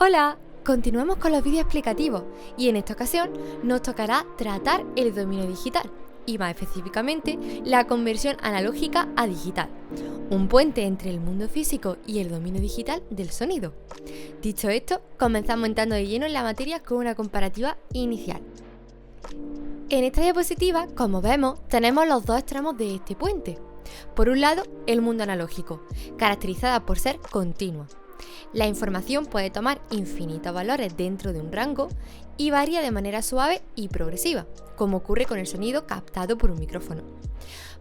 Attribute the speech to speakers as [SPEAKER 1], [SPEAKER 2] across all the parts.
[SPEAKER 1] Hola, continuamos con los vídeos explicativos y en esta ocasión nos tocará tratar el dominio digital y más específicamente la conversión analógica a digital, un puente entre el mundo físico y el dominio digital del sonido. Dicho esto, comenzamos entrando de lleno en la materia con una comparativa inicial. En esta diapositiva, como vemos, tenemos los dos extremos de este puente. Por un lado, el mundo analógico, caracterizada por ser continua. La información puede tomar infinitos valores dentro de un rango y varía de manera suave y progresiva, como ocurre con el sonido captado por un micrófono.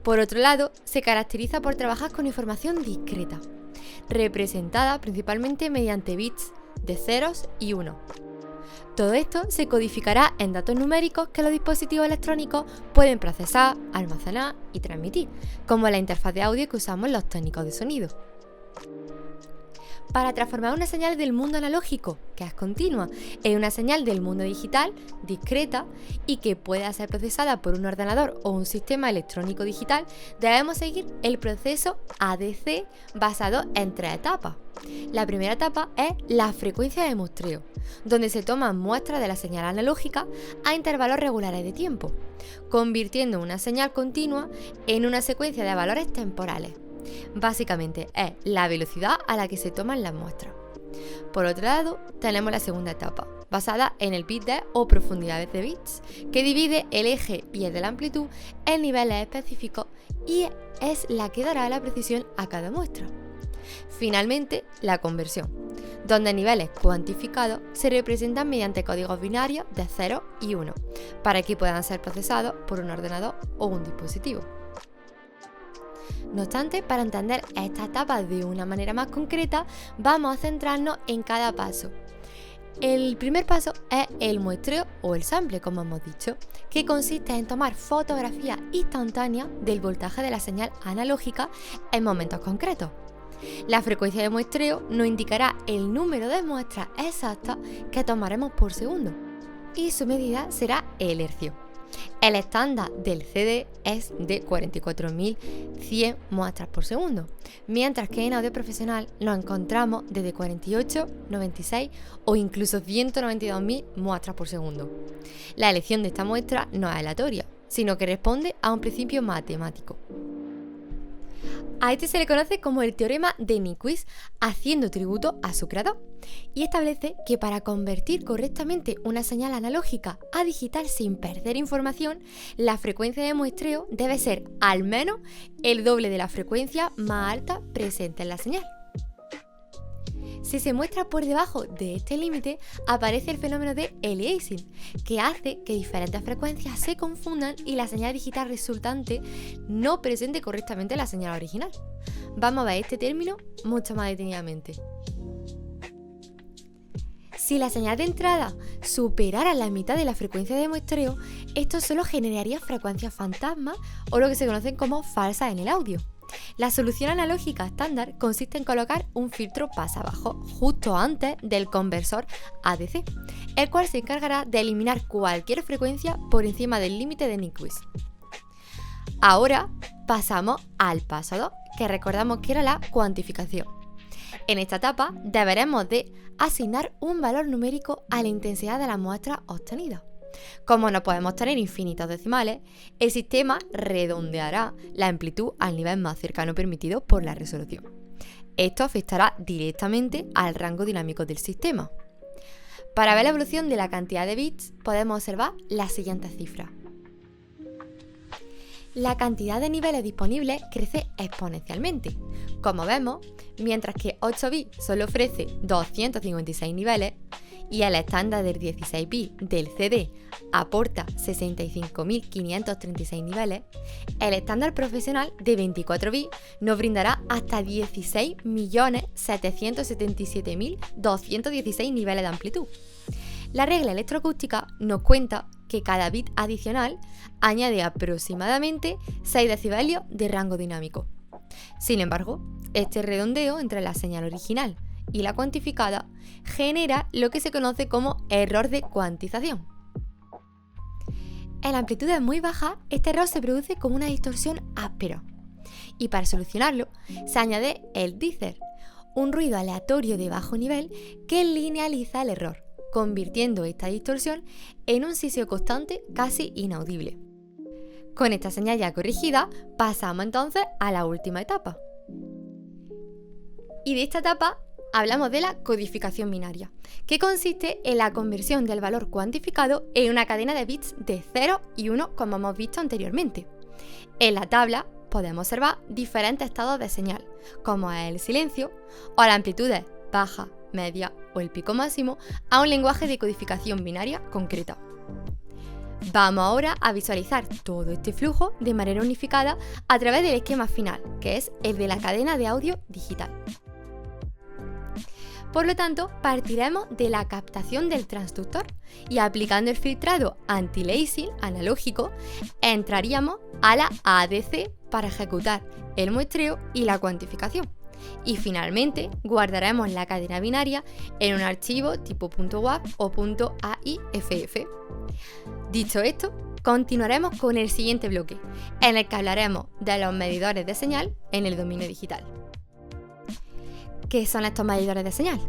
[SPEAKER 1] Por otro lado, se caracteriza por trabajar con información discreta, representada principalmente mediante bits de ceros y unos. Todo esto se codificará en datos numéricos que los dispositivos electrónicos pueden procesar, almacenar y transmitir, como la interfaz de audio que usamos los técnicos de sonido. Para transformar una señal del mundo analógico, que es continua, en una señal del mundo digital, discreta, y que pueda ser procesada por un ordenador o un sistema electrónico digital, debemos seguir el proceso ADC basado en tres etapas. La primera etapa es la frecuencia de muestreo, donde se toman muestras de la señal analógica a intervalos regulares de tiempo, convirtiendo una señal continua en una secuencia de valores temporales. Básicamente es la velocidad a la que se toman las muestras. Por otro lado, tenemos la segunda etapa, basada en el bit depth o profundidades de bits, que divide el eje y el de la amplitud en niveles específicos y es la que dará la precisión a cada muestra. Finalmente, la conversión, donde niveles cuantificados se representan mediante códigos binarios de 0 y 1, para que puedan ser procesados por un ordenador o un dispositivo. No obstante, para entender esta etapa de una manera más concreta, vamos a centrarnos en cada paso. El primer paso es el muestreo o el sample, como hemos dicho, que consiste en tomar fotografías instantáneas del voltaje de la señal analógica en momentos concretos. La frecuencia de muestreo nos indicará el número de muestras exactas que tomaremos por segundo y su medida será el hercio. El estándar del CD es de 44.100 muestras por segundo, mientras que en audio profesional nos encontramos desde 48, 96 o incluso 192.000 muestras por segundo. La elección de esta muestra no es aleatoria, sino que responde a un principio matemático. A este se le conoce como el teorema de Nyquist, haciendo tributo a su creador, y establece que para convertir correctamente una señal analógica a digital sin perder información, la frecuencia de muestreo debe ser al menos el doble de la frecuencia más alta presente en la señal. Si se muestra por debajo de este límite, aparece el fenómeno de aliasing, que hace que diferentes frecuencias se confundan y la señal digital resultante no presente correctamente la señal original. Vamos a ver este término mucho más detenidamente. Si la señal de entrada superara la mitad de la frecuencia de muestreo, esto solo generaría frecuencias fantasmas o lo que se conocen como falsas en el audio. La solución analógica estándar consiste en colocar un filtro pasabajo justo antes del conversor ADC, el cual se encargará de eliminar cualquier frecuencia por encima del límite de Nyquist. Ahora pasamos al paso 2, que recordamos que era la cuantificación. En esta etapa deberemos de asignar un valor numérico a la intensidad de la muestra obtenida. Como no podemos tener infinitos decimales, el sistema redondeará la amplitud al nivel más cercano permitido por la resolución. Esto afectará directamente al rango dinámico del sistema. Para ver la evolución de la cantidad de bits, podemos observar las siguientes cifras. La cantidad de niveles disponibles crece exponencialmente. Como vemos, mientras que 8 bits solo ofrece 256 niveles, y el estándar del 16 bits del CD aporta 65.536 niveles, el estándar profesional de 24 bits nos brindará hasta 16.777.216 niveles de amplitud. La regla electroacústica nos cuenta que cada bit adicional añade aproximadamente 6 decibelios de rango dinámico. Sin embargo, este redondeo entre la señal original y la cuantificada genera lo que se conoce como error de cuantización. En amplitudes muy bajas, este error se produce como una distorsión áspera, y para solucionarlo se añade el deesser, un ruido aleatorio de bajo nivel que linealiza el error, convirtiendo esta distorsión en un sisio constante casi inaudible. Con esta señal ya corregida, pasamos entonces a la última etapa. Y de esta etapa hablamos de la codificación binaria, que consiste en la conversión del valor cuantificado en una cadena de bits de 0 y 1, como hemos visto anteriormente. En la tabla podemos observar diferentes estados de señal, como es el silencio o la amplitud baja, media o el pico máximo, a un lenguaje de codificación binaria concreta. Vamos ahora a visualizar todo este flujo de manera unificada a través del esquema final, que es el de la cadena de audio digital. Por lo tanto, partiremos de la captación del transductor y aplicando el filtrado anti-aliasing analógico, entraríamos a la ADC para ejecutar el muestreo y la cuantificación. Y finalmente, guardaremos la cadena binaria en un archivo tipo .wav o .aiff. Dicho esto, continuaremos con el siguiente bloque, en el que hablaremos de los medidores de señal en el dominio digital. ¿Qué son estos medidores de señal?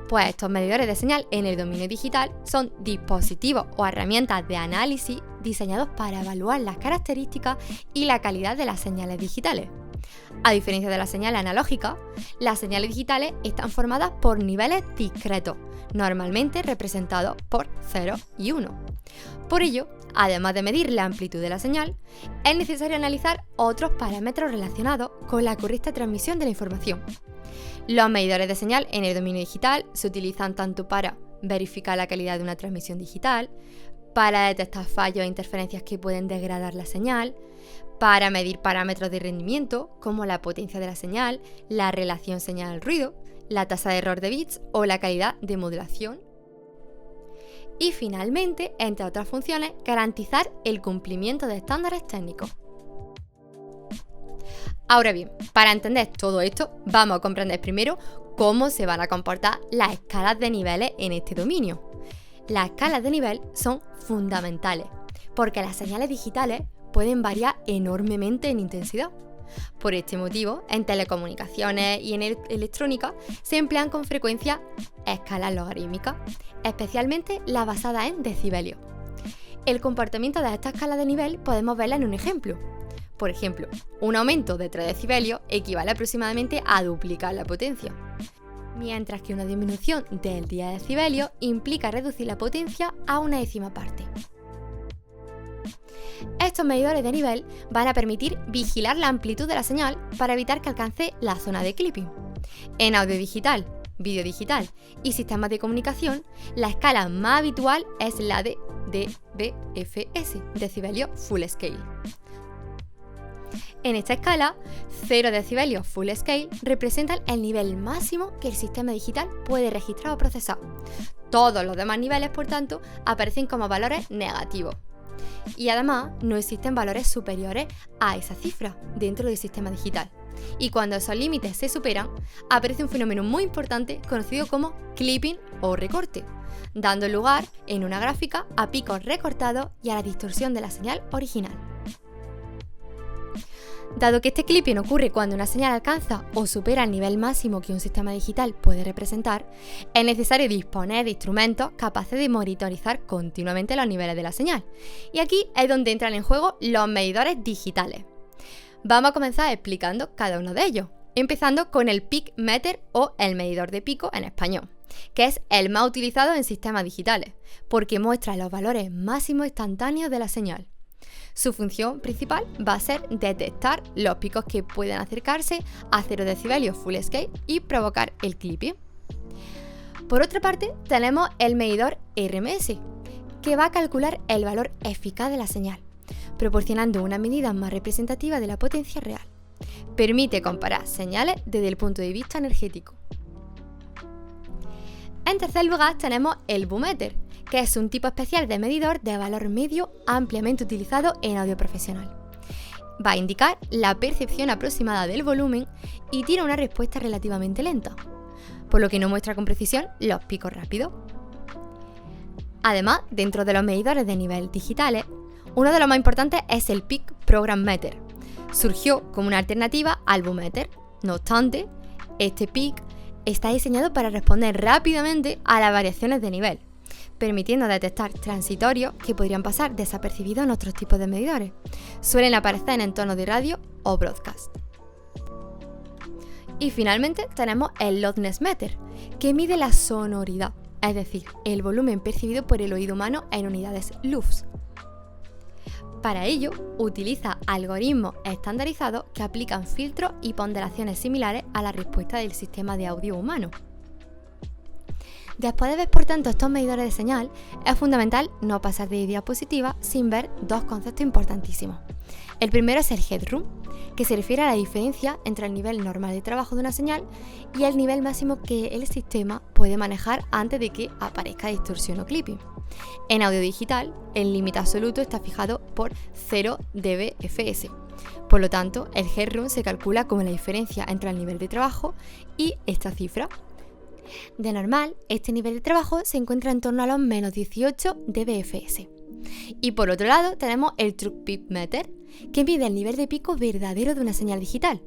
[SPEAKER 1] Pues estos medidores de señal en el dominio digital son dispositivos o herramientas de análisis diseñados para evaluar las características y la calidad de las señales digitales. A diferencia de las señales analógicas, las señales digitales están formadas por niveles discretos, normalmente representados por 0 y 1. Por ello, además de medir la amplitud de la señal, es necesario analizar otros parámetros relacionados con la correcta transmisión de la información. Los medidores de señal en el dominio digital se utilizan tanto para verificar la calidad de una transmisión digital, para detectar fallos e interferencias que pueden degradar la señal, para medir parámetros de rendimiento como la potencia de la señal, la relación señal-ruido, la tasa de error de bits o la calidad de modulación. Y finalmente, entre otras funciones, garantizar el cumplimiento de estándares técnicos. Ahora bien, para entender todo esto, vamos a comprender primero cómo se van a comportar las escalas de niveles en este dominio. Las escalas de nivel son fundamentales, porque las señales digitales pueden variar enormemente en intensidad. Por este motivo, en telecomunicaciones y en electrónica se emplean con frecuencia escalas logarítmicas, especialmente las basadas en decibelios. El comportamiento de esta escala de nivel podemos verla en un ejemplo. Por ejemplo, un aumento de 3 decibelios equivale aproximadamente a duplicar la potencia, mientras que una disminución del 10 decibelios implica reducir la potencia a una décima parte. Estos medidores de nivel van a permitir vigilar la amplitud de la señal para evitar que alcance la zona de clipping. En audio digital, vídeo digital y sistemas de comunicación, la escala más habitual es la de dBFS, decibelio full scale. En esta escala, 0 decibelios full scale representan el nivel máximo que el sistema digital puede registrar o procesar. Todos los demás niveles, por tanto, aparecen como valores negativos. Y además, no existen valores superiores a esa cifra dentro del sistema digital. Y cuando esos límites se superan, aparece un fenómeno muy importante conocido como clipping o recorte, dando lugar en una gráfica a picos recortados y a la distorsión de la señal original. Dado que este clipping ocurre cuando una señal alcanza o supera el nivel máximo que un sistema digital puede representar, es necesario disponer de instrumentos capaces de monitorizar continuamente los niveles de la señal. Y aquí es donde entran en juego los medidores digitales. Vamos a comenzar explicando cada uno de ellos, empezando con el peak meter o el medidor de pico en español, que es el más utilizado en sistemas digitales, porque muestra los valores máximos instantáneos de la señal. Su función principal va a ser detectar los picos que pueden acercarse a 0 decibelios full scale y provocar el clipping. Por otra parte, tenemos el medidor RMS, que va a calcular el valor eficaz de la señal, proporcionando una medida más representativa de la potencia real. Permite comparar señales desde el punto de vista energético. En tercer lugar, tenemos el bummeter, que es un tipo especial de medidor de valor medio ampliamente utilizado en audio profesional. Va a indicar la percepción aproximada del volumen y tiene una respuesta relativamente lenta, por lo que no muestra con precisión los picos rápidos. Además, dentro de los medidores de nivel digitales, uno de los más importantes es el Peak Program Meter. Surgió como una alternativa al bummeter. No obstante, este peak está diseñado para responder rápidamente a las variaciones de nivel, permitiendo detectar transitorios que podrían pasar desapercibidos en otros tipos de medidores. Suelen aparecer en entornos de radio o broadcast. Y finalmente tenemos el Loudness Meter, que mide la sonoridad, es decir, el volumen percibido por el oído humano en unidades lux. Para ello, utiliza algoritmos estandarizados que aplican filtros y ponderaciones similares a la respuesta del sistema de audio humano. Después de ver, por tanto, estos medidores de señal, es fundamental no pasar de diapositiva sin ver dos conceptos importantísimos. El primero es el headroom, que se refiere a la diferencia entre el nivel normal de trabajo de una señal y el nivel máximo que el sistema puede manejar antes de que aparezca distorsión o clipping. En audio digital, el límite absoluto está fijado por 0 dBFS. Por lo tanto, el headroom se calcula como la diferencia entre el nivel de trabajo y esta cifra. De normal, este nivel de trabajo se encuentra en torno a los menos 18 dBFS. Y por otro lado, tenemos el True Peak Meter, que mide el nivel de pico verdadero de una señal digital,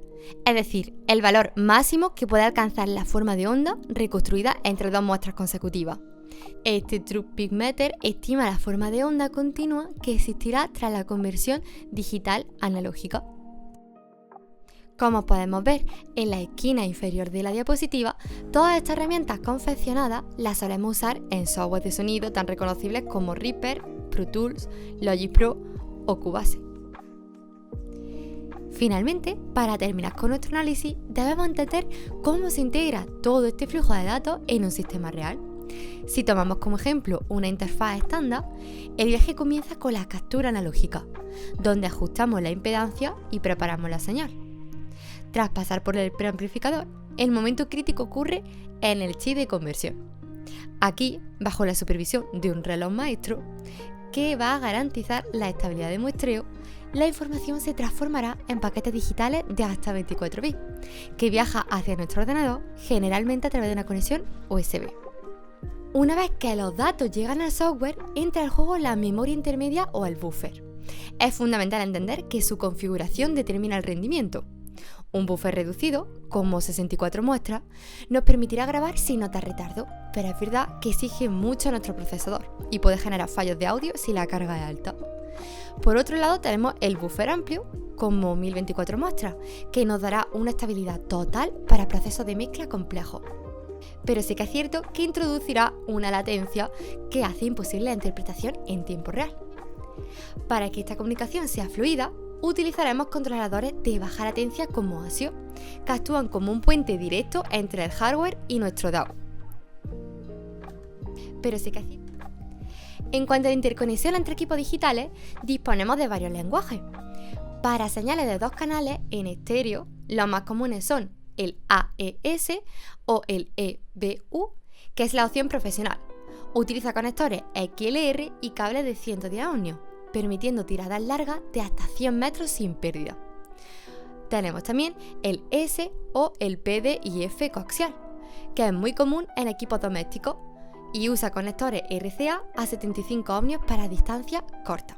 [SPEAKER 1] es decir, el valor máximo que puede alcanzar la forma de onda reconstruida entre dos muestras consecutivas. Este True Peak Meter estima la forma de onda continua que existirá tras la conversión digital analógica. Como podemos ver en la esquina inferior de la diapositiva, todas estas herramientas confeccionadas las solemos usar en software de sonido tan reconocibles como Reaper, Pro Tools, Logic Pro o Cubase. Finalmente, para terminar con nuestro análisis, debemos entender cómo se integra todo este flujo de datos en un sistema real. Si tomamos como ejemplo una interfaz estándar, el viaje comienza con la captura analógica, donde ajustamos la impedancia y preparamos la señal. Tras pasar por el preamplificador, el momento crítico ocurre en el chip de conversión. Aquí, bajo la supervisión de un reloj maestro, que va a garantizar la estabilidad de muestreo, la información se transformará en paquetes digitales de hasta 24 bits, que viaja hacia nuestro ordenador, generalmente a través de una conexión USB. Una vez que los datos llegan al software, entra al juego la memoria intermedia o el buffer. Es fundamental entender que su configuración determina el rendimiento. Un buffer reducido, como 64 muestras, nos permitirá grabar sin notar retardo, pero es verdad que exige mucho a nuestro procesador y puede generar fallos de audio si la carga es alta. Por otro lado, tenemos el buffer amplio, como 1024 muestras, que nos dará una estabilidad total para procesos de mezcla complejos. Pero sí que es cierto que introducirá una latencia que hace imposible la interpretación en tiempo real. Para que esta comunicación sea fluida, utilizaremos controladores de baja latencia como ASIO, que actúan como un puente directo entre el hardware y nuestro DAW. Pero sí que es cierto. En cuanto a la interconexión entre equipos digitales, disponemos de varios lenguajes. Para señales de dos canales en estéreo, los más comunes son el AES o el EBU, que es la opción profesional. Utiliza conectores XLR y cables de 110 ohmios, permitiendo tiradas largas de hasta 100 metros sin pérdida. Tenemos también el S o el PDIF coaxial, que es muy común en equipos domésticos y usa conectores RCA a 75 ohmios para distancias cortas.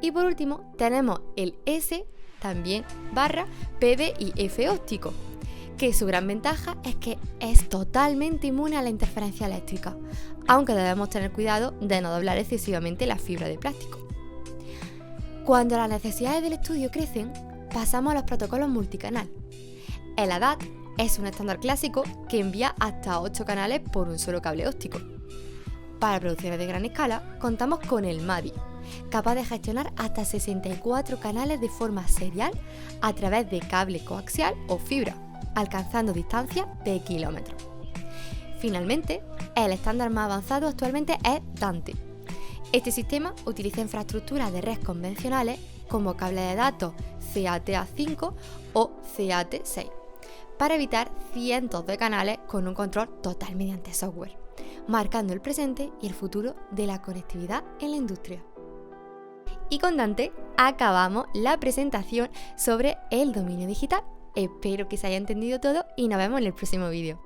[SPEAKER 1] Y por último tenemos el S también barra PDIF óptico, que su gran ventaja es que es totalmente inmune a la interferencia eléctrica, aunque debemos tener cuidado de no doblar excesivamente la fibra de plástico. Cuando las necesidades del estudio crecen, pasamos a los protocolos multicanal. El ADAT es un estándar clásico que envía hasta 8 canales por un solo cable óptico. Para producciones de gran escala, contamos con el MADI, capaz de gestionar hasta 64 canales de forma serial a través de cable coaxial o fibra, alcanzando distancias de kilómetros. Finalmente, el estándar más avanzado actualmente es Dante. Este sistema utiliza infraestructuras de red convencionales como cable de datos CATA5 o CAT6 para evitar cientos de canales con un control total mediante software, marcando el presente y el futuro de la conectividad en la industria. Y con Dante acabamos la presentación sobre el dominio digital. Espero que se haya entendido todo y nos vemos en el próximo vídeo.